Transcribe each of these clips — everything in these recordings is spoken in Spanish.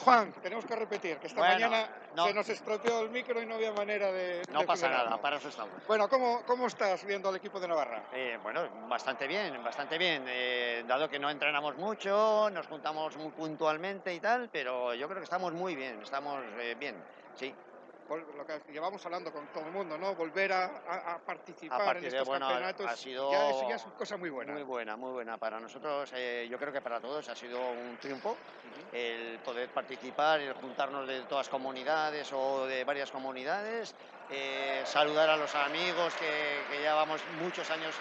Juan, tenemos que repetir que esta Bueno, mañana no, se nos estropeó el micro y no había manera no de pasa nada, acelerarlo. para eso estamos. Bueno, ¿cómo estás viendo al equipo de Navarra? Bueno, bastante bien, bastante bien. Dado que no entrenamos mucho, nos juntamos muy puntualmente y tal, pero yo creo que estamos muy bien, estamos bien, sí. Lo que llevamos hablando con todo el mundo, ¿no? Volver a A participar en partir de, estos bueno, ha campeonatos, eso ya sido es una cosa muy buena. muy buena, muy buena. Para nosotros, yo creo que para todos ha sido un triunfo el poder participar, el juntarnos de todas comunidades o de varias comunidades, saludar a los amigos que llevamos muchos años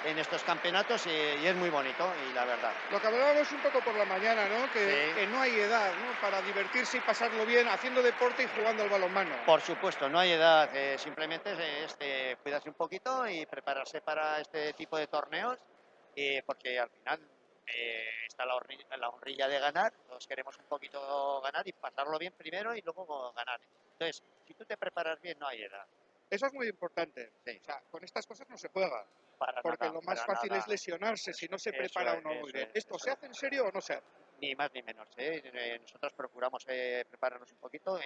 en estos campeonatos y es muy bonito, y la verdad. Lo que hablábamos un poco por la mañana, ¿no? Sí. Que no hay edad, ¿no? Para divertirse y pasarlo bien haciendo deporte y jugando al balonmano. Por supuesto, no hay edad, simplemente es cuidarse un poquito y prepararse para este tipo de torneos, porque al final está la horrilla de ganar, todos queremos un poquito ganar y pasarlo bien primero y luego ganar. Entonces, si tú te preparas bien, no hay edad. Eso es muy importante. Sí, O sea, con estas cosas no se juega. para Porque nada, lo más para fácil es nada. lesionarse si no se prepara uno muy Eso bien. es, ¿Esto eso se es. hace en serio o no se hace? Ni más ni menos. Nosotros procuramos prepararnos un poquito.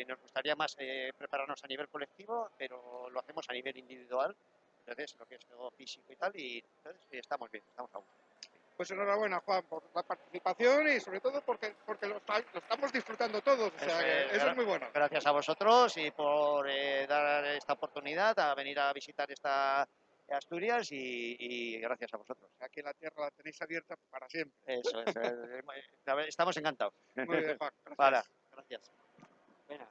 Nos gustaría más prepararnos a nivel colectivo, pero lo hacemos a nivel individual. Entonces, lo que es todo físico y tal, y entonces estamos bien, estamos a gusto. Pues enhorabuena, Juan, por la participación y sobre todo porque lo estamos disfrutando todos. O sea, Eso que es, eso es muy bueno. gracias a vosotros y por dar esta oportunidad a venir a visitar esta Asturias y gracias a vosotros. Aquí en la tierra la tenéis abierta para siempre. Eso es, estamos encantados. Muy bien, Juan. Vale, Gracias. gracias. Venga.